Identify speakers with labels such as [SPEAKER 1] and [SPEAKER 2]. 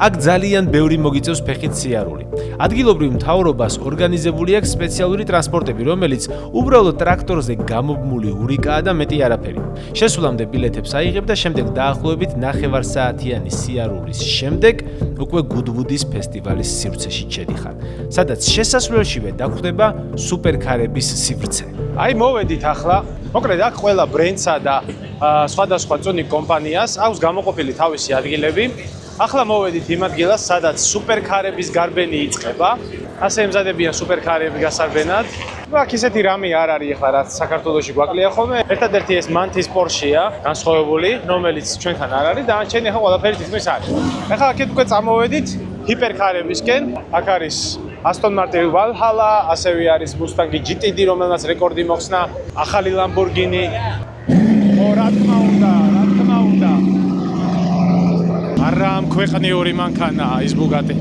[SPEAKER 1] აქ ძალიან ბევრი მოგიწევს ფეხით სიარული. ადგილობრივ მთავრობას ორგანიზებული აქვს სპეციალური ტრანსპორტები, რომელიც უბრალოდ ტრაქტორზე გამობმული ურიკაა და მეტი არაფერი. შესულამდე ბილეთებს აიღებ და შემდეგ დაახლოებით 9 საათიანი სიარულის შემდეგ უკვე გუდვუდის ფესტივალის სივრცეში შედიხარ, სადაც შესასვლელშივე დაგვხვდება სუპერკარების სივრცე. აი მოვედით ახლა, მოკლედ აქ ყველა ბრენდსა და სხვადასხვა წონი კომპანიას აქვს გამოყოფილი თავისი ადგილები. ახლა მოვედით იმ ადგილას, სადაც სუპერკარების გარბენი იწყება. ასე ემზადებიან სუპერკარები გასარბენად. აქ ისეთი რამე არ არის ახლა, რაც საქართველოში გვაკლია ხოლმე. ერთადერთი ეს მანთის პორშია, განსხვავებული, რომელიც ჩვენთან არ არის, დანარჩენი ახლა ყველაფერი თითქმის არის. ახლა აქეთ უკვე წამოვედით ჰიპერკარებისკენ. აქ არის Aston Martin Valhalla, ასევე არის Mustang GT-D, რომელმაც რეკორდი მოხსნა, ახალი Lamborghini. რა თქმა უნდა. არა ამ ქვეყნიური მანქანაა ის Bugatti.